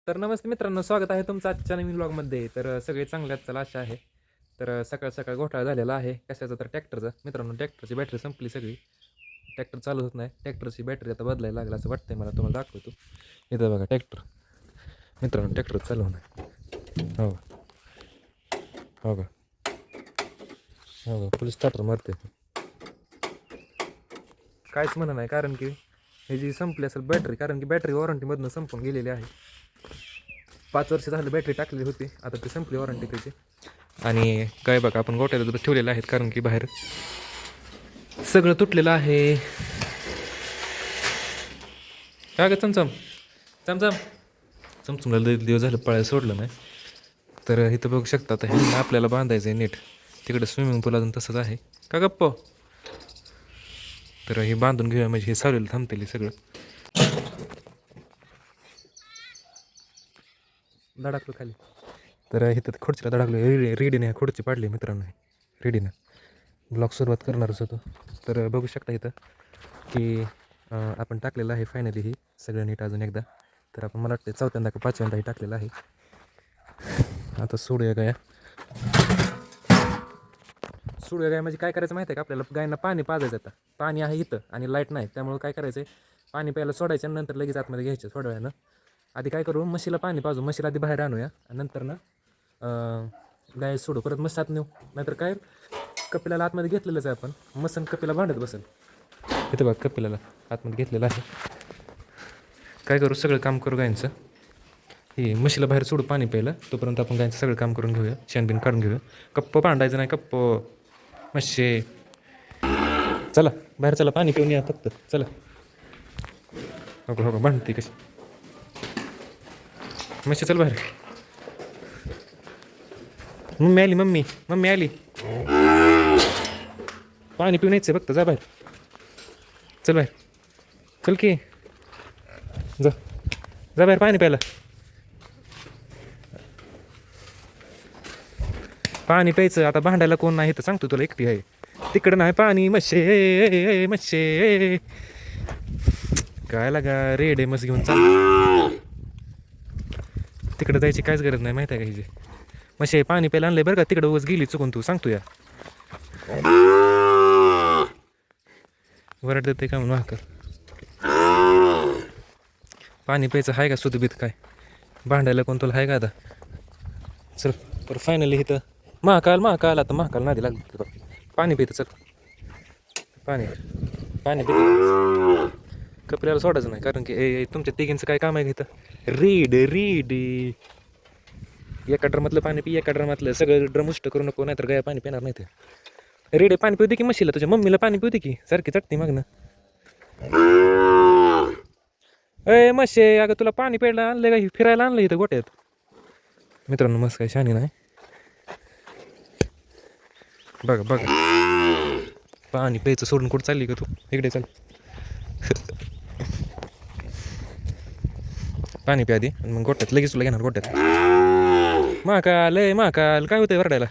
तर नमस्ते मित्रांनो, स्वागत आहे तुमचं आजच्या नवीन व्लॉगमध्ये. तर सगळे चांगले आहेत चला आशा आहे. तर सकाळ सकाळ घोटाळा झालेला आहे कशाचा, तर ट्रॅक्टरचा. मित्रांनो, ट्रॅक्टरची बॅटरी संपली सगळी. ट्रॅक्टर चालू होत नाही. ट्रॅक्टरची बॅटरी आता बदलायला लागला असं वाटतंय मला. तुम्हाला दाखवतो. इथं बघा ट्रॅक्टर. मित्रांनो, ट्रॅक्टर चालू नाही. हो हो का, हो का, फुल स्टार्टर मारते. काहीच म्हणणं नाही, कारण की हे जी संपली असेल बॅटरी, कारण की बॅटरी वॉरंटीमधून संपून गेलेली आहे. 5 वर्ष झालं बॅटरी टाकलेली होती, आता ती संपली वॉरंटी त्याची. आणि काय बघा, आपण गोट्याला ठेवलेलं आहेत, कारण की बाहेर सगळं तुटलेलं आहे. काय ग चमचम, चमचम, चमचमला लई दिवस झालं पळायला सोडलं नाही. तर इथं बघू शकता, आता हे आपल्याला बांधायचं आहे नीट. तिकडे स्विमिंग पूल अजून तसंच आहे का गप्प. तर हे बांधून घेऊया, म्हणजे हे सावलीला थांबतेल सगळं. धडाकलो खाली. तर इथं खुर्चीला धडाकलो. रेडीने खुर्ची पाडली मित्रांनो, रेडीनं. ब्लॉग सुरुवात करणारच होतो. तर बघू शकता इथं की आपण टाकलेलं आहे फायनली ही सगळं नीट अजून एकदा. तर आपण, मला वाटतं चौथ्यांदा का पाचव्यांदाही टाकलेलं आहे. आता सोडूया गाया. सोडूया गाय म्हणजे काय करायचं माहिती आहे का, आपल्याला गायींना पाणी पाजायचं. आता पाणी आहे इथं आणि लाईट नाही, त्यामुळे काय करायचं आहे, पाणी प्यायला सोडायचं आणि नंतर लगेच आतमध्ये घ्यायचं थोड्या वेळानं. आधी काय करू, म्हशीला पाणी पाजू, म्हशीला आधी बाहेर आणूया आणि नंतर ना गाय सोडू, परत म्हशी आत नेऊ. नाहीतर काय, कपिलाला आतमध्ये घेतलेलंच आहे आपण, मसन कपिला भांडत बसेल. इथं बघ, कपिलाला आतमध्ये घेतलेलं आहे. काय करू, सगळं काम करू गायचं. हे म्हशीला बाहेर सोडू पाणी प्यायला, तोपर्यंत आपण गायचं सगळं काम करून घेऊया, शेणबिन काढून घेऊया. कप्प भांडायचं नाही, कप्प म्हशे. चला बाहेर, चला पाणी पिऊन या फक्त, चला. हो हो, भांडते कशी म्हशी, चल बाहेर. मम्मी आली, मम्मी मम्मी आली. पाणी पिऊन यायचं फक्त, जा बाहेर, चल बाहेर, चल की, जा जा बाहेर पाणी प्यायला. पाणी प्यायचं आता, भांडायला कोण नाही तर सांगतो तुला, एकटी आहे तिकडं नाही पाणी. मच्छे मच्छे, काय लागा रेडे मस्त घेऊन चाल. तिकडं जायची काहीच गरज नाही, माहिती आहे का हिची. मशे पाणी प्यायला आणलंय बरं का, तिकडं उगाच गेली चुकून, तू सांगतो या. वरड देते का म्हणून पाणी प्यायचं आहे का सुधबीत, काय भांडायला कोण तुला आहे का आता. चल पर फायनली इथं महाकाल आता महाकाल नादी लागली. पाणी पितं, चल पाणी पाणी पितं. कपिल्याला सोडायचं नाही, कारण की तुमच्या तिघींचं काय काम आहे का इथं. रीड एका ड्रमातलं पाणी पी, एका ड्रमातलं सगळं ड्रम उष्ट करू नको, नाहीतर गाय पाणी पिणार नाही. ते रेडे पाणी पिऊ दे की म्हशीला, तुझ्या मम्मीला पाणी पिऊ दे की, सारखी चटणी मागणं. अय म्हशे, अगं तुला पाणी प्यायला आणलं का, फिरायला आणलं इथं गोट्यात. मित्रांनो, मस्त काही शानी नाही. बघा बघा, पाणी प्यायचं सोडून कुठं चालली का तू, इकडे चल. पाणी प्या आधी, मग गोट्यात लगेच तुला घेणार गोट्यात. महाकाल काय होतंय वरडायला,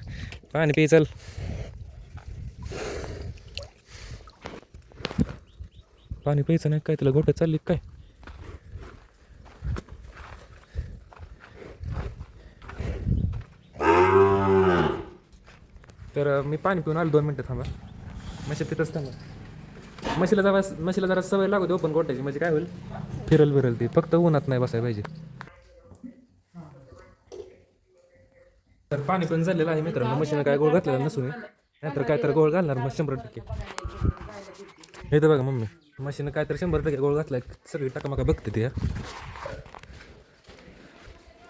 पाणी पिय चल. पाणी प्यायचं नाही काय, तुला गोट्यात चालली काय. तर मी पाणी पिऊन आलो, 2 मिनटं थांबा. म्हशी तिथंच थांबा. म्हशीला जरा सवय लागू दे ओपन गोट्याची, म्हणजे काय होईल, फिरल ती, फक्त उन्हात नाही बसायला पाहिजे. तर पाणी पण झालेलं आहे मित्रांनो, म्हशीनं काय गोळ घातलेला नसून, नाहीतर काय तर गोळ घालणार मग 100%. हे तर बघा मम्मी, म्हशीनं काय तर 100% गोळ घातलाय. सगळी टाकामाका बघते ती.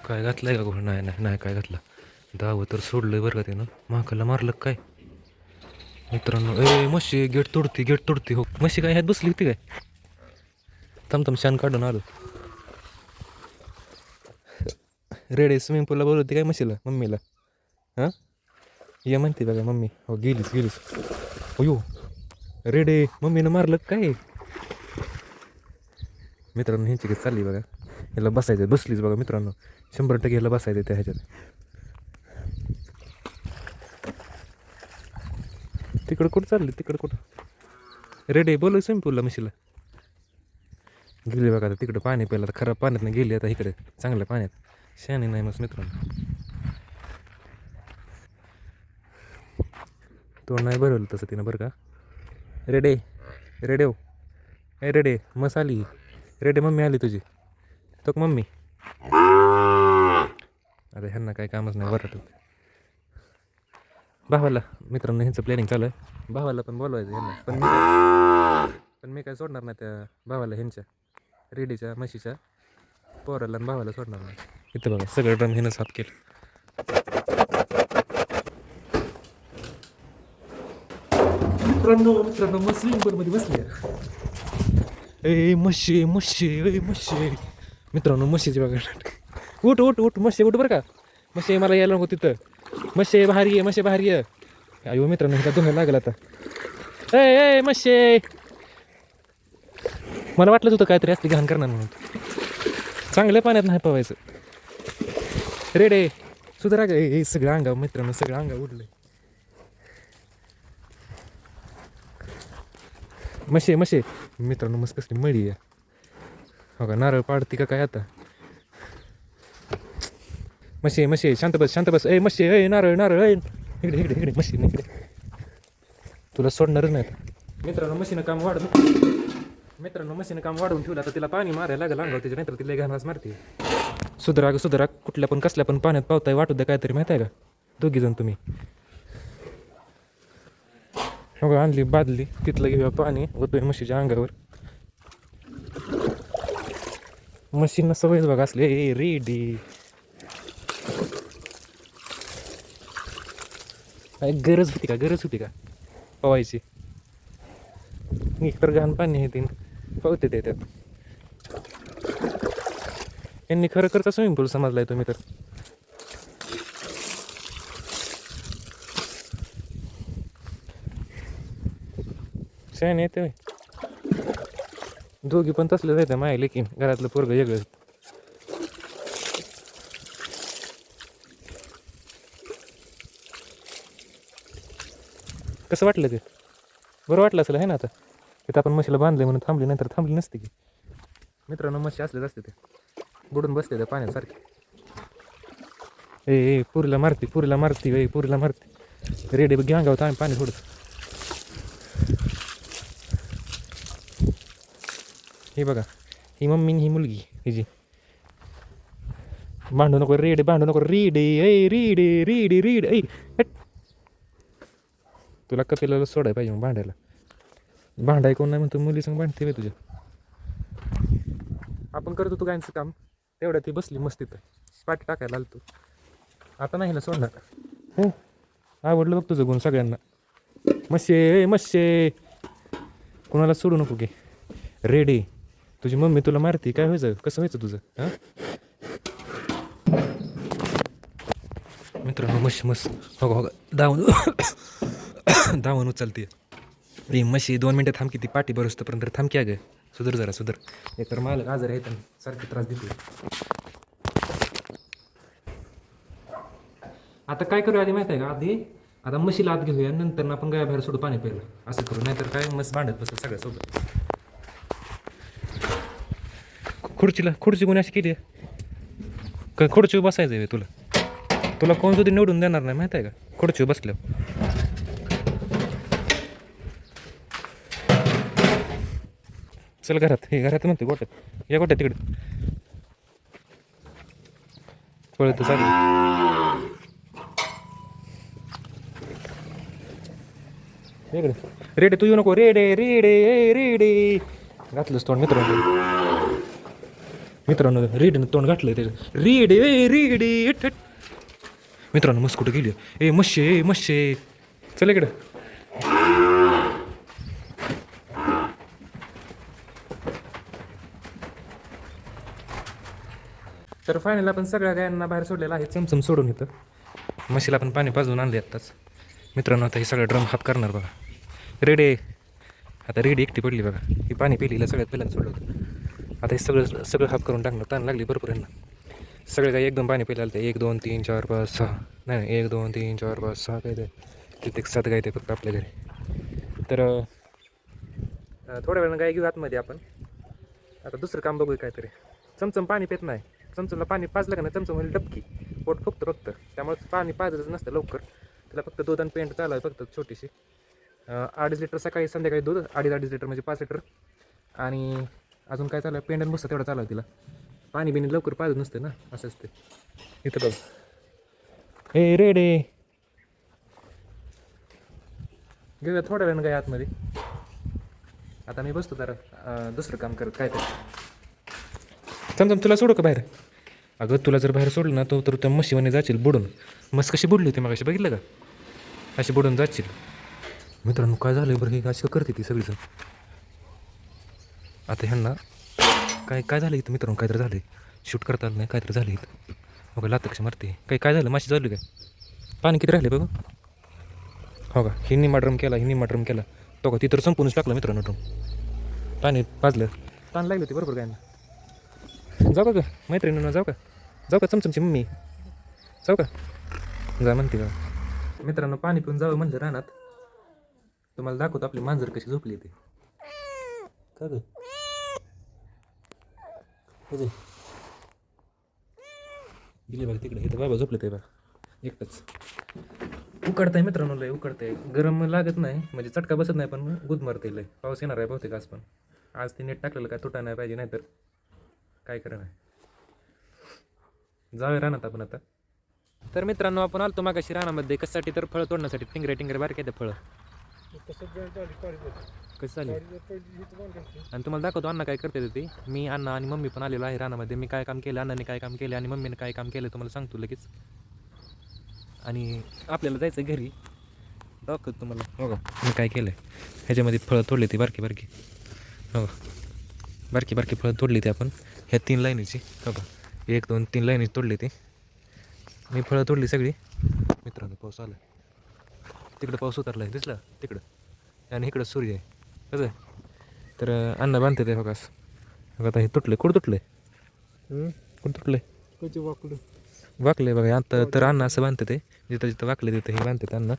काय घातलंय का गोळ, नाही काय घातलं. दावं तर सोडलंय बरं का त्यानं, महाकाला मारलं काय मित्रांनो. म्हशी गेट तोडती हो. म्हशी काय ह्यात बसली होती काय, थांब शान काढून आलो. रेडे स्विमिंग पूलला बोलवते काय म्हशीला, मम्मीला. हां ये म्हणते बघा मम्मी. हो गेलीस हो. रेडे मम्मीनं मारलं काय मित्रांनो. ह्यांची काही चालली बघा, ह्याला बसायचं, बसलीच बघा मित्रांनो. 100% ह्याला बसायचं त्या ह्याच्यात. तिकडं कुठं चालली, तिकडं कुठं. रेडे बोलव स्विमिंग पूलला म्हशीला. गेली बघा आता तिकडं पाणी प्यायला, तर खराब पाण्यात नाही गेली आता इकडे चांगल्या पाण्यात. शहाणी नाही मस्त मित्रांनो. तोंड नाही भरवलं तसं तिनं बरं का. रेडे रेडेव ए रेडे मस आली रेडे, मम्मी आली तुझी तो मम्मी. आता ह्यांना काही कामच नाही बरं. भावाला मित्रांनो ह्यांचं प्लॅनिंग चालू आहे, भावाला पण बोलवायचं ह्यांना, पण मी काय सोडणार नाही त्या भावाला, ह्यांच्या रेडीच्या म्हशीच्या पोराला आणि भावाला सोडणार नाही. इथं बघा सगळं ड्रम ह्यानं साफ केलं. मित्रांनो मस्त मध्ये बसली. ए म्हशी म्हशी ए म्हशी. मित्रांनो म्हशीची बघा. उठ उठ उठ म्हशी उठ बरं का. म्हशी मला यायला नको तिथं. म्हशी भारी आहे, म्हशी भारी आहे. अयो मित्रांनो ह्याला धुंगा लागेल आता. ए म्हशी, मला वाटलंच होतं काहीतरी असते घाण करणार म्हणून. चांगल्या पाण्यात नाही पवायचं. रेडे सुधारा ग. हे सगळं अंगा मित्रांनो, सगळं अंगा उडलंय. म्हशी म्हशी मित्रांनो मस्त कसली मळी आहे. हो का, नारळ पाडती का काय आता. म्हशी म्हशी शांत बस शांत बस. ए म्हशी ए नारळ नारळ ए इकडे इकडे इकडे म्हशी इकडे. तुला सोडणारच नाही मित्रांनो. म्हशीनं काम काम वाढवून ठेवलं. आता तिला पाणी मारायला लागलं अंगावर त्याच्या, नाहीतर तिला घाणास मारते. सुधरा कुठल्या पण कसल्या पण पाण्यात पावताय वाटू द्या काहीतरी, माहिती आहे का दोघी जण तुम्ही. हो का, आणली बादली तिथलं घेऊया पाणी ओतून म्हशीच्या अंगावर. म्हशींना सवयच बघा असले. ए रेडी काय गरज होती का पवायची. तर घाण पाणी आहे, तीन पावते ते त्यात. यांनी खरं स्विमिंग पूल समजलाय तुम्ही तर. शान येते दोघी पण तसले जायचं माय लेकीन. घरातलं पोरग वेगळं. कसं वाटलं ते, बरं वाटलं असेल आहे ना. आता तिथं आपण म्हशीला बांधले म्हणून थांबली, नंतर थांबली नसते की. मित्रांनो म्हशी असलेच असते ते, बुडून बसते त्या पाण्यासारखे. ए पुरीला मारती ए पुरीला मारती. रेडी घ्या गावत आम्ही पाणी थोडं. हे बघा ही मम्मी ही मुलगी हिची. भांडू नको रेडे भांडू नको रेडे ए रेडे रेडे रेडे ऐ. तुला कपिलाला सोडाय पाहिजे मग भांडायला. भांडाय कोण नाही म्हणतो, मुली संग भांडते तुझ्या. आपण करत होतो गायचं काम, तेवढ्या ती बसली मस्त तिथं पाठी टाकायला आलं तू. आता नाही ना सोडणार. हो आवडलं बघ तुझं गुण सगळ्यांना. मच्छे कोणाला सोडू नको की. रेडी तुझी मम्मी तुला मारती काय व्हायचं, कसं व्हायचं तुझं हां. मित्रांनो मस्त हो हो धावून उचलते. ती म्हशी 2 मिनटं थांबकी, ती पाठी बरोस्तपर्यंत थांबकी. अगं सुधर. एक तर मालक आजार आहे सारखे त्रास देते. आता काय करूया आधी माहिती आहे का, आधी आता म्हशीला आत घेऊया, नंतर आपण गाय बाहेर सोडू पाणी प्यायला. असं करू, नाहीतर काय मस्त भांडत बसत सगळ्यासोबत. खुर्ची कोणी अशी केली काय, खुर्ची बसायचं आहे तुला कोण सुद्धा निवडून देणार नाही माहिती आहे का खुर्ची बसल्यावर. चल घरात म्हणते गोट्यात या, गोट्यात तिकडे पळत चालेल इकडे. रेडे तू येऊ नको. रेडे घातलंच तोंड मित्रांनो रेडीनं तोंड घातलंय त्याचं. रेडे मित्रांनो मस्त कुठं गेली. ए मच्छे चल इकडे. तर फायनल आपण सगळ्या गायांना बाहेर सोडलेलं आहे, चमचम सोडून इथं. म्हशीला आपण पाणी पाजून आणले आत्ताच. मित्रांनो आता हे सगळं ड्रम हाफ करणार बघा. रेडी आता रेडी एकटी पडली बघा. ही पाणी पिलीला सगळ्यात पहिल्यांदा सोडलं होतं. आता हे सगळं हाफ करून टाकणार. ताण लागली भरपूर यांना. सगळे काय एकदम पाणी पिले आलं. 1 2 3 4 5 6 नाही 1 2 3 4 5 6 काय ते तिथे 7 गाय ते फक्त आपल्या घरी. तर थोड्या वेळानं गाय घेऊ आतमध्ये आपण. आता दुसरं काम बघूया काहीतरी. चमचम पाणी पित नाही. चमचमला पाणी पाजलं का नाही चमचम म्हणजे डबकी पोट फक्त त्यामुळे पाणी पाजायचं नसतं लवकर. त्याला फक्त दूध आणि पेंट चालू आहे फक्त छोटीशी. 2.5 लिटर सकाळी संध्याकाळी दूध 2.5 लिटर म्हणजे 5 लिटर. आणि अजून काय चालू आहे पेंट आणि भुस्सा तेवढा चालू आहे तिला. पाणी बिणी लवकर पाजत नसते ना असं असते. इथं बघ हे रेडे घेऊया थोड्या वेळानं काय आतमध्ये. आता मी बसतो जरा दुसरं काम करत काय तर चमचम तुला सोडू का बाहेर. अगं तुला जर बाहेर सोडलं ना तो तर त्या म्हशीवाने जाशील बुडून. मस्त कशी बुडली होती मग अशी बघितलं का अशी बुडून जाशील. मित्रांनो काय झालं बरं हे अशी करते ती सगळीजण. आता ह्यांना काय झालं इथं मित्रांनो काहीतरी झालं शूट करता आलं नाही काहीतरी झालं इथं. बघा लात कशी मारते काय झालं माशी झाली काय. पाणी किती राहिले बघ. हो का ही निम्मा ड्रम केला तो का ती तर संपूनच टाकलं मित्रांनो ड्रम. पाणी पाजलं ताण लागलं ते बरोबर काय ना. जाऊ का मैत्रिणींना जाऊ का चमचमची मम्मी जाऊ का जा म्हणते का. मित्रांनो पाणी पिऊन जावं म्हणलं रानात. तुम्हाला दाखवतो आपली मांजर कशी झोपली ते का ग. गेले बघा तिकडे इथं बाबा झोपले ते बा एकटंच. उकडताय मित्रांनो लय उकडतंय. गरम लागत नाही म्हणजे चटका बसत नाही पण गुद मारते लय. पाऊस येणार आहे बहुतेक आज पण. आज ते नेट टाकलेलं काय तुटा नाही पाहिजे नाही तर काय करा नाही. जाऊया रानात आपण आता. तर मित्रांनो आपण आलतो मागाशी रानामध्ये कशासाठी तर फळं तोडण्यासाठी. टिंगरे बारके ते फळं कसं चालेल आणि तुम्हाला दाखवतो अण्णा काय करते ते. मी अण्णा आणि मम्मी पण आलेलो आहे रानामध्ये. मी काय काम केलं अण्णाने काय काम केले आणि मम्मीने काय काम केलं तुम्हाला सांगतो लगेच. आणि आपल्याला जायचं घरी दाखवतो तुम्हाला. हो का मी काय केलं आहे ह्याच्यामध्ये फळं तोडली ती बारकी हो बारकी फळं तोडली ती आपण ह्या 3 लाईनीची. हो का 1 2 3 लाईनी तोडली ती मी फळं तोडली सगळी. मित्रांनो पाऊस आला तिकडं पाऊस उतरला आहे दिसला तिकडं आणि इकडं सूर्य आहे कसं आहे. तर अन्न बांधते ते बघा असं. आता हे तुटलं कुठं तुटलं कुठं तुटलं वाकले बघा आता. तर अन्न असं बांधते ते जिथं वाकले तिथं हे बांधते अन्न.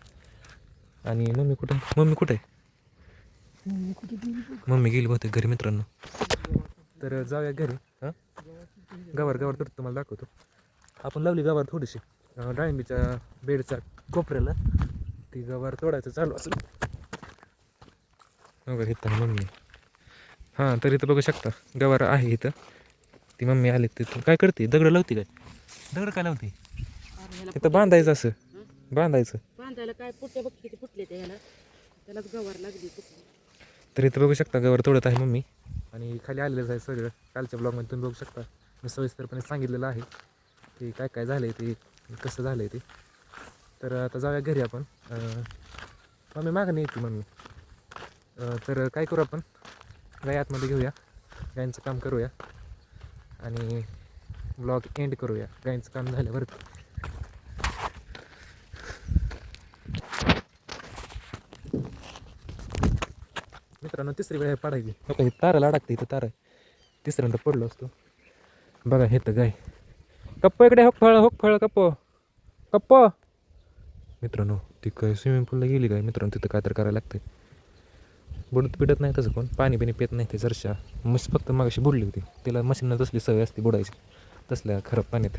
आणि मम्मी कुठे मम्मी गेली बहुतेक घरी मित्रांनो. तर जाऊया घरी. हां गवार तर तुम्हाला दाखवतो. आपण लावली गवार थोडीशी डाळिंबीच्या बेडच्या कोपऱ्याला. ती गवार तोडायचं चालू असेल बघा इथं मम्मी. हां तर इथं बघू शकता गवार आहे इथं. ती मम्मी आली तिथं काय करते दगड लावते काय लावते तिथं बांधायचं असं बांधायला काय पुट्टे बघ किती फुटले त्यालाच गवार लागली. तर इथं बघू शकता गवार तोडत आहे मम्मी. आणि खाली आलेलंच आहे सगळं. कालच्या ब्लॉगमध्ये तुम्ही बघू शकता मी सविस्तरपणे सांगितलेलं आहे की काय झालं आहे ते कसं झालं आहे ते. तर आता जाऊया घरी आपण. मम्मी मागं नाही येते मम्मी. तर काय करू आपण गाय आतमध्ये घेऊया गायींचं काम करूया आणि ब्लॉग एंड करूया गायींचं काम झाल्यावरती. मित्रांनो तिसरी वेळ पाडायची बघा ही ताराला अडकते इथं तारा तिसऱ्यांदा पडलो असतो बघा हे तर गाय. कप्प इकडे होक फळ कप्प मित्रांनो. ती काय स्विमिंग पूलला गेली काय मित्रांनो. तिथं काय तर करायला लागतंय. बुडत नाही तसं कोण पाणी बिणी पित नाही ते जरशा मस्त फक्त मागाशी बुडली होती. तिला मशीनला तसली सवय असते बुडायची तसल्या खराब पाण्यात.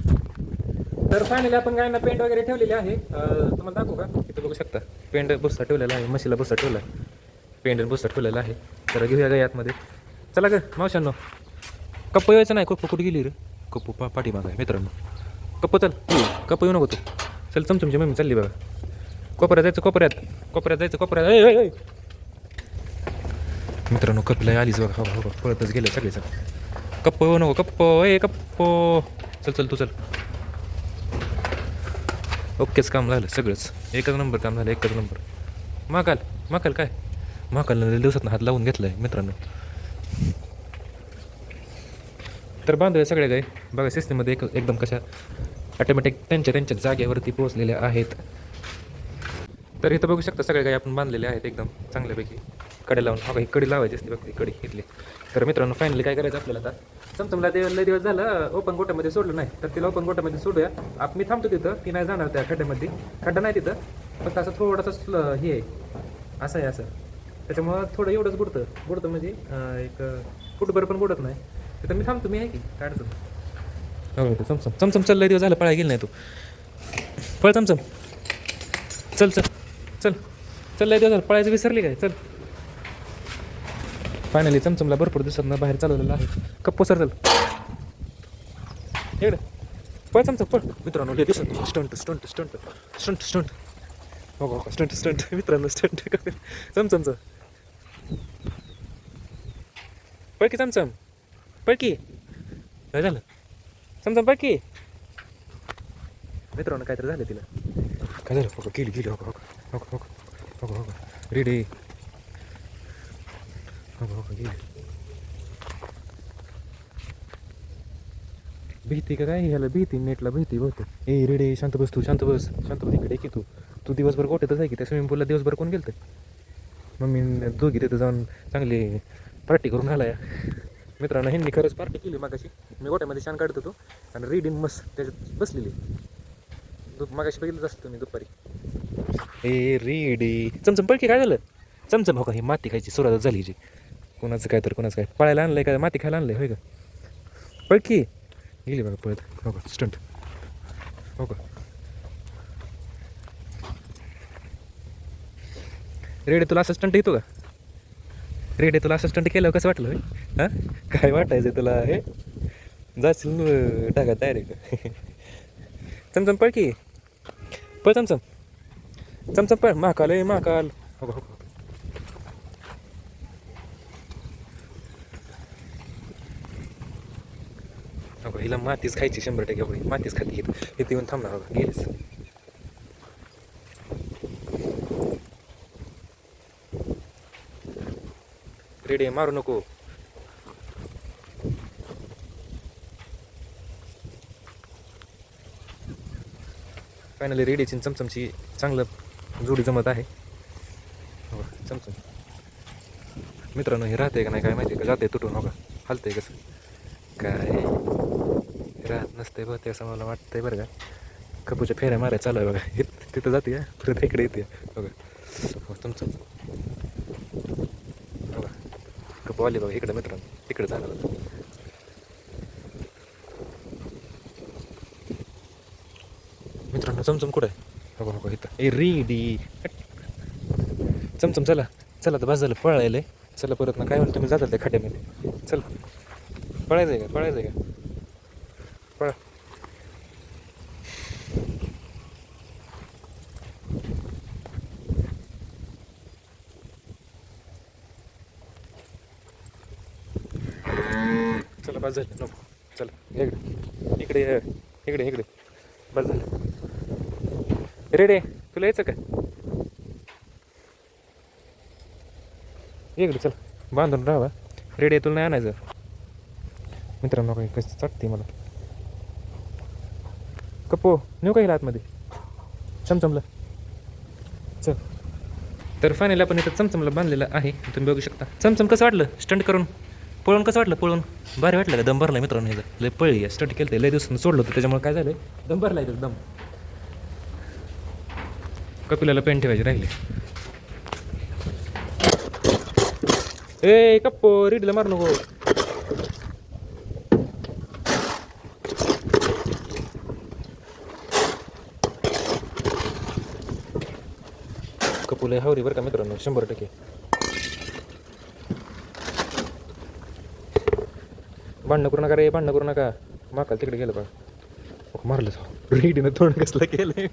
तर फायनली आपण गायना पेंट वगैरे ठेवलेले आहे. तुम्हाला दाखवू का इथं बघू शकता पेंट बुस्सा ठेवलेला आहे. म्हशीला बुस्सा ठेवला आहे पेंट बुस्सा ठेवलेला आहे. तर घेऊया गाय आतमध्ये. चला ग मावशांनो. कप्प यायचं नाही कप्प कुठे गेली रे. कप्पू पाठी मागा आहे मित्रांनो. कप्प चल कप्प येऊ नको तू चल. चमचमची मम्मी चालली बघा कोपऱ्यात जायचं मित्रांनो. कपिला आलीच बघा हो पळतच गेलं सगळेच. कप्प येऊ नको कप्प चल तू चल. ओकेच काम झालं सगळंच. एकच नंबर काम झालं एकच नंबर. महाकाल काय महाकालनं दिवसातनं हात लावून घेतला आहे मित्रांनो. तर बांधूया सगळ्या गाय बघा सिस्टीममध्ये एकदम कशा ऑटोमॅटिक त्यांच्या जागेवरती पोहोचलेल्या आहेत. तर इथं बघू शकता सगळ्या गाय आपण बांधलेल्या आहेत एकदम चांगल्यापैकी कडे लावून. ही कडी लावायची असते बघ ती कडी घेतली. तर मित्रांनो फायनली काय करायचं आपल्याला आता चमचमला ते लय दिवस झालं ओपन गोट्यामध्ये सोडलं नाही. तर तिला ओपन गोट्यामध्ये सोडूया. मी थांबतो तिथं. ती नाही जाणार त्या खड्ड्यामध्ये. खड्डा नाही तिथं फक्त असं थोडंसं हे आहे असं आहे असं. त्याच्यामुळं थोडं एवढंच बुडतं म्हणजे एक फुटभर पण बुडत नाही. तिथं मी थांबतो, मी आहे की काय अडचण नाही. हो चमचम चमचम चल, लय दिवस झालं पळायला गेलं नाही तू. पळ चमचम, चल चल चल चल, लय दिवस झालं पळायचं विसरली काय, चल. फायनली चमचमला भरपूर दिवसातनं बाहेर चालवलेलं आहे. कप्पो सर चल इकडे, पळ चमचम पळ. मित्रांनो लय दिवसात stunt stunt stunt stunt stunt, हो हो स्टंट स्टंट मित्रांनो स्टंट चमचमचं. पळ की चमचम, पळ की, काय झालं चमचम, पळ की. मित्रांनो काहीतरी झालं तिला, काय झालं, हो गेली गेली, हो हो हो हो हो हो हो रेडी, हो हो गेली. भीती का काय ह्याला, भीती नेटला भीती बहुतेक. ए रेडे शांत बस तू, शांत बस, शांत बस, इकडे की तू. तू दिवसभर गोठ्यातच आहे की, त्या स्विमिंग पूलला दिवसभर कोण गेलं? मम्मी दोघी तिथं जाऊन चांगली पार्टी करून आलाय. मित्रांनो ह्यांनी खरंच पार्टी केली मागाशी. मी गोठ्यामध्ये शान काढत होतो आणि रीडिंग मस्त त्याच्यात बसलेली. मागाशी बघितलंच असतं तुम्ही दुपारी. ए रेडी चमचम पळकी, काय झालं चमचम? हो का, ही माती खायची सुरुवात झाली जी. कोणाचं काय तर कोणाचं काय पळायला आणलंय काय, माती खायला आणलंय होय का? पळकी गेली बघा पळत, हो का स्टंट, हो का. रेडे तुला असं स्टंट येतो का? रेडे तुला असं स्टंट केलं कसं वाटलं? हां काय वाटायचं तुला? हे जाशील टाका डायरेक्ट. चमचम पळ की, पळ चमचम, चमचम पळ. महाकाल आहे महाकाल, हो हो हो. हिला मातीच खायची 100% होई, मातीच खाती घेत. इथे येऊन थांबणार बघा, गेलीच. रेडी मारू नको. फायनली रेडीची चमचमची चांगलं जोडी जमत आहे. हो चमचम मित्रांनो हे राहते का नाही काय माहिती, का जाते तुटून, हो का हलतंय कसं काय राहत नसते बघ ते, असं मला वाटतंय बरं का. कपूच्या फेऱ्या मारायला चालू आहे बघा, तिथं जाते परत इकडे येते बघा. हो चमचम, हो का कपू आली बघा इकडं मित्रांनो, तिकडे जाणार. मित्रांनो चमचम कुठं आहे? हो हो इथं. ए रेडी चमचम चला चला, तर बस झालं पळायला. चला परत ना, काय म्हणतो तुम्ही जातात त्या खड्ड्यामध्ये. चल पळायचं आहे का, पळायचं आहे का, पळा. चला बस झालं, नको चला इकडे इकडे इकडे इकडे, बस झालं. रेडे तुला यायचं का? इकडे चल, बांधून राहावा. रेडी तुला नाही आणायचं. मित्रांनो काही कसं चाटते मला. कपो नेऊ का हिला आतमध्ये चमचमला? चल. तर फायनली आपण इथं चमचमला बांधलेलं आहे, तुम्ही बघू शकता. चमचम कसं वाटलं स्टंट करून, पळून कसं वाटलं? पळून भारी वाटलं का? दम भरला मित्रांनो ह्याचं, लय पळली आहे, स्टंट केलं, लय दिवसानं सोडलं होतं त्याच्यामुळे काय झालं, दम भरला आहे दम. कपिलाला पेन ठेवायचे राहिले. ए कप्पो रीडला मारू नको. कपूला हावरी बरं का मित्रांनो, 100%. भांडणं करू नका रे, भांडणं करू नका. माकाल तिकडे गेलं बघा, मारलं रेडीनं तोंड कसलं केलंय.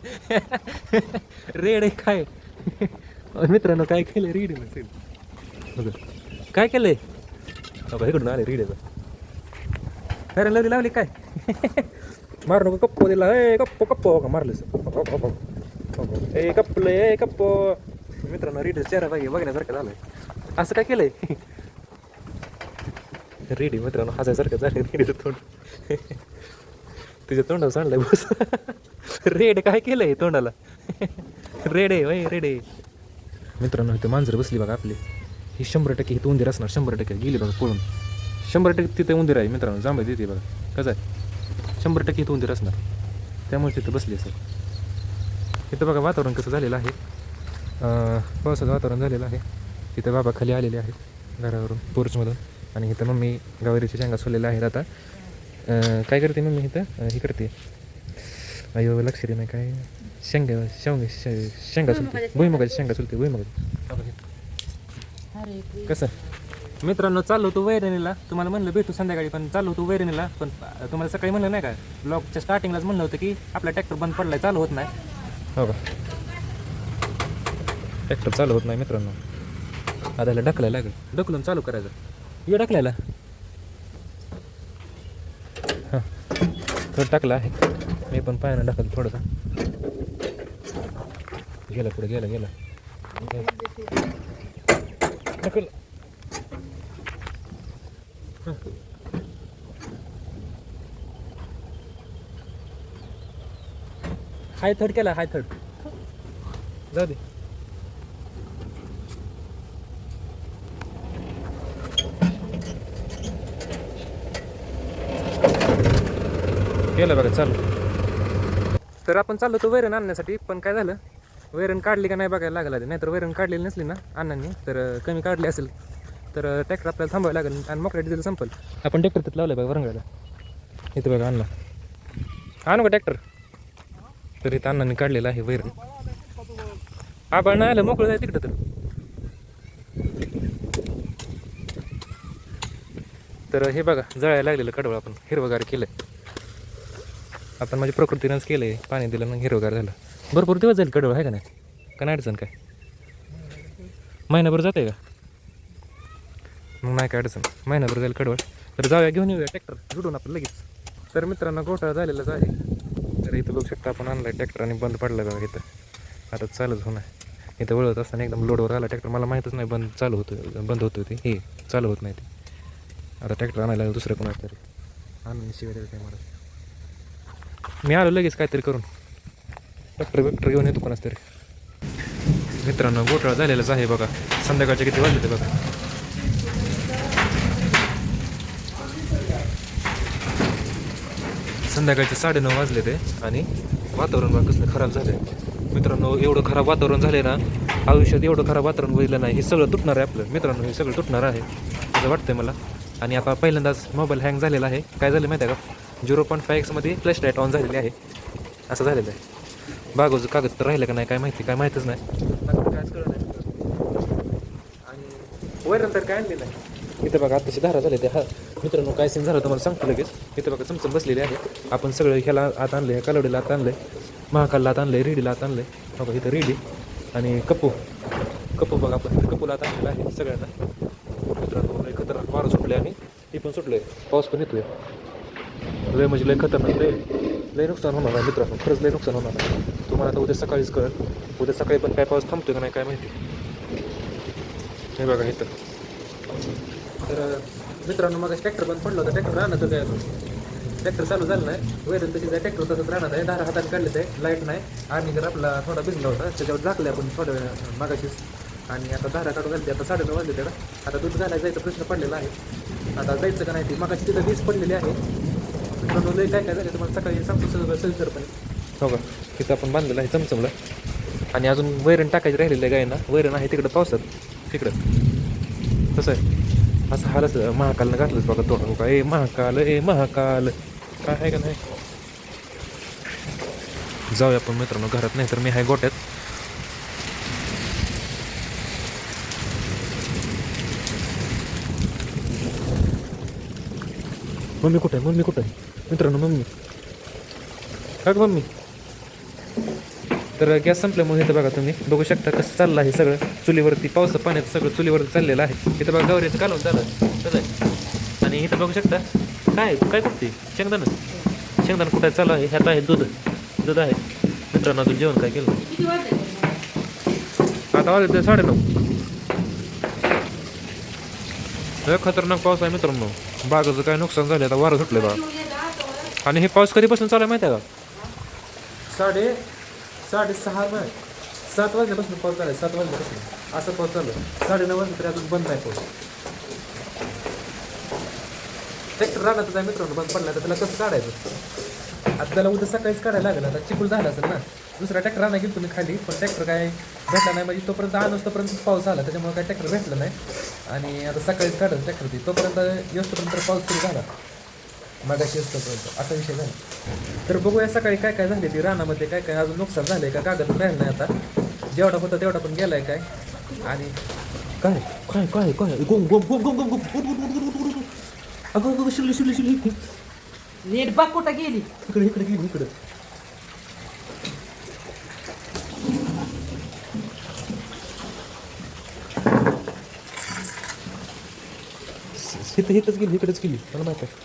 रेड आहे काय मित्रांनो, काय केलंय रेडीनं? काय केलंय बघा, इकडून आले रेडीचं. फॅरन लवली लावली काय? मार नको कप्पो दिला. ए कप्पो कप्पो का मारलं ए कप्पलं ए कप्पो. मित्रांनो रेडीचा चेहरा बघा बघण्यासारखं झालंय. असं काय केलंय? रेडी मित्रांनो हसायसारखं झालं रेडीचं तोंड. तुझ्या तोंडाला सांडलंय बस. रेड काय केलंय तोंडाला? रेडे वय रेडे. मित्रांनो इथे मांजर बसली बघा आपली. ही 100% ही उंदीर असणार, 100% गेली बघा पळून. 100% तिथे उंदीर आहे मित्रांनो, जांभळी देते बघा कसं आहे. 100% इथं उंदीर असणार, त्यामुळे तिथं बसली असेल. इथं बघा वातावरण कसं झालेलं आहे, पावसाचं वातावरण झालेलं आहे. तिथं बाबा खाली आलेले आहेत घरावरून पोर्चमधून. आणि इथं मम्मी गवारीच्या शेंगा सोललेल्या आहेत आता. काय करते मम्मी इथं ही करते अयो लक्ष दे नाही काय शेंगा सुलते भुईमुगाची शेंगा सुलते भुईमुगाची. कसं मित्रांनो चाललो होतो वैरणीला, तुम्हाला म्हणलं भेटू संध्याकाळी, पण चाललो होतो वैरणीला, पण तुम्हाला सकाळी म्हणलं नाही का ब्लॉगच्या स्टार्टिंगलाच म्हणलं होतं की आपला ट्रॅक्टर बंद पडलाय, चालू होत नाही. हो का, ट्रॅक्टर चालू होत नाही मित्रांनो. आता याला ढकलायला लागेल, ढकलून चालू करायचं. ये ढकलायला हां थोडं टाकलं आहे मी पण पायानं ढकल थोडंसं. गेला पुढे गेला ढकल. हाय थर्ड केला, हाय थर्ड जाऊ दे. गेलं बघा चालू. तर आपण चाललो तो वैरण आणण्यासाठी, पण काय झालं वैरण काढली का नाही बघायला लागला. नाहीतर वैरण काढलेली नसली ना अण्णांनी, तर कमी काढली असेल तर ट्रॅक्टर आपल्याला थांबावं लागेल आणि मोकळ्या डिझेल संपल. आपण ट्रॅक्टर तिथं लावलं बघा वरंगायला. इथं बघा अण्णा आणू का ट्रॅक्टर. तर इथं अण्णांनी काढलेलं आहे वैरण. आपण नाही आलं मोकळं जाय तिकडं. तर हे बघा जळायला लागलेलं कडवळ आपण हिरवगार केलं. आपण माझ्या प्रकृतीनंच केलं आहे, पाणी दिलं मग हिरवगार झालं. भरपूर दिवस जाईल कडवळ आहे का नाही, का नाही अडचण काय महिनाभर जाते का. मग नाही काय अडचण, महिनाभर जाईल कडवळ. तर जाऊया घेऊन येऊया ट्रॅक्टर जुडून आपण लगेच. तर मित्रांनो घोटाळा झालेलाच आहे. तर इथं बघू शकता आपण आणलाय ट्रॅक्टर आणि बंद पडला बघा इथं. आता चालूच होणार. इथं वळत असताना एकदम लोडवर आला ट्रॅक्टर. मला माहीतच नाही बंद होतो ते हे चालू होत नाही ते. आता ट्रॅक्टर आणायला दुसरं कोणाच तरी आणून शिवाय काय मला. मी आलो लगेच काहीतरी करून ट्रॅक्टर घेऊन येतो कोणाच तरी. मित्रांनो घोटाळा झालेलाच आहे बघा. संध्याकाळचे किती वाजले ते बघा. संध्याकाळचे 9:30 वाजले ते आणि वातावरण बघा कसलं खराब झालं आहे. मित्रांनो एवढं खराब वातावरण झाले ना, आयुष्यात एवढं खराब वातावरण बघितलं नाही. हे सगळं तुटणार आहे आपलं मित्रांनो, हे सगळं तुटणार आहे असं वाटतंय मला. आणि आता पहिल्यांदाच मोबाईल हँग झालेला आहे. काय झालं माहिती आहे का, 0.5x मध्ये फ्लॅश लाईट ऑन झालेली आहे. असं झालेलं आहे. बागोचं कागद तर राहिलं का नाही काय माहिती, काय माहीतच नाही. कायच कळलं नाही. आणि वैरण तर काय आणलेलं आहे. इथं बघा आताशी धारा झाले ते. हा मित्रांनो काय सीन झालं तुम्हाला सांगतो लगेच. इथं बघा चमचम बसलेले आहे. आपण सगळं ह्याला आत आणलं आहे, कालवडीला आत आणलं आहे, महाकालला आत आणलं आहे, रेडीला आत आणलं आहे. बघा इथं रेडी आणि कप्पू बघा आपण कप्पूला आत आणलेलं आहे सगळ्यांना. मित्रांनो लय खतरनाक वारं सुटले आणि ती पण सुटलं आहे, पाऊस पण येतोय. लय म्हणजे लय खतरनाक, लय नुकसान होणार आहे मित्रांनो, खरंच लय नुकसान होणार आहे. तुम्हाला आता उद्या सकाळीच कळेल. उद्या सकाळी पण काय पाऊस थांबतोय का नाही काय माहिती. हे बघा इथं. तर मित्रांनो मग ट्रॅक्टर बंद पडलं होतं, ट्रॅक्टर राहणार काय अजून ट्रॅक्टर चालू झालं नाही. वैरण तशी जाय ट्रॅक्टर तसंच राहणार आहे. दारा हाताने काढले आहे, लाईट नाही. आणि जर आपला थोडा भिजला होता त्याच्यावर झाकले आपण थोड्या वेळ मागाशीच. आणि आता धारा काढून घालते. आता 9:30 वाजले त्याला. आता दूध घालायला जायचा प्रश्न पडलेला आहे. आता जायचं का नाही ते मागाशी तिथं वीज पडलेली आहे. मित्रांनो लय काय झालं तुम्हाला सकाळी सांगतो सगळं सविस्तरपणे. हो का, तिथं आपण बांधलेलं आहे चमचमला. आणि अजून वैरण टाकायची राहिलेलं आहे गायना. वैरण आहे तिकडं पावसात तिकडं. कसं आहे असं हालच महाकालनं घातलंच बघा तोंड. का ए महाकाल काय आहे का नाही. जाऊया आपण मित्रांनो घरात, नाही तर मी आहे गोट्यात. मम्मी कुठे आहे मित्रांनो, मम्मी का ग मम्मी. तर गॅस संपल्यामुळे इथं बघा तुम्ही बघू शकता कसं चाललं आहे सगळं चुलीवरती. पावसा पाण्याचं सगळं चुलीवरती चाललेलं आहे. इथं बघा गवऱ्याचं कालवून झालं कसं आहे. आणि इथं बघू शकता काय कुठते शेंगदाणा कुठे चालू आहे. ह्यात आहे दूध आहे. मित्रांनो अजून जेवण काय केलं आता वाजले 9:30. लय खतरनाक पाऊस आहे मित्रांनो. बागाचं काय नुकसान झालं, आता वारं सुटलं बघा. आणि हे पाऊस कधीपासून चालू आहे माहिती आहे का, 6:30 नाही 7 वाजल्यापासून पाऊस चालू आहे. 7 वाजल्यापासून असं पाऊस चालू आहे. 9:30 वाजले तरी अजून बंद नाही पाऊस. ट्रॅक्टर राहण्यातच आहे मित्रांनो, बंद पडला तर त्याला कसं काढायचं. आता त्याला उद्या सकाळीच काढायला लागेल. आता चिकूल झाला असेल ना, दुसरा ट्रॅक्टर आणा गेलो तुम्ही खाली, पण ट्रॅक्टर काय भेटला नाही. म्हणजे तोपर्यंत आणूस तोपर्यंत पाऊस झाला, त्याच्यामुळे काय ट्रॅक्टर भेटलं नाही. आणि आता सकाळीच काढलं ट्रॅक्टर ती, तोपर्यंत येऊस्तोपर्यंत पाऊस सुरू झाला, मागाशी येऊस्तोपर्यंत असा विषय झाला. तर बघूया सकाळी काय काय झाले ती रानामध्ये, काय काय अजून नुकसान झालंय का, कागद राहिलं नाही आता, जेवढा होता तेवढा पण गेलाय काय. आणि काय काय काय काय गोम गोम गोम गोम गोम गोम अगं अगं शिरली शिरली शिरली नीट बघ कुठं गेली. इकडे इकडे गेली इकडे. इथंच गेली, इकडेच गेली, मला माहित आहे.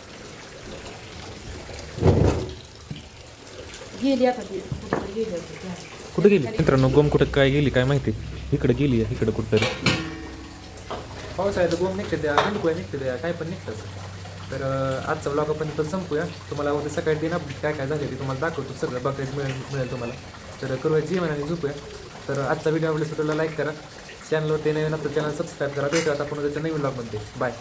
गेली आता ती कुठं गेली होती. कुठे गेली मित्रांनो, गोम कुठं काय गेली काय माहिती. इकडे गेली आहे, इकडं कुठंतरी. पावसाळ्यात गोम निघते द्या, निघूया निघते द्या, काय पण निघतं. तर आजचा व्लॉग आपण इथं संपूया. तुम्हाला उद्या सकाळी दिन काय काय झाले ते तुम्हाला दाखवतो, सगळं बघायचं मिळेल तुम्हाला. तर करूया जेवण आणि झोपूया. तर आजचा व्हिडिओ आवडला तर लाईक करा, चॅनलवरती नवीन आता चॅनल सबस्क्राईब करा. भेटूया आता आपण त्याच्या नवीन व्लॉगमध्ये. बाय.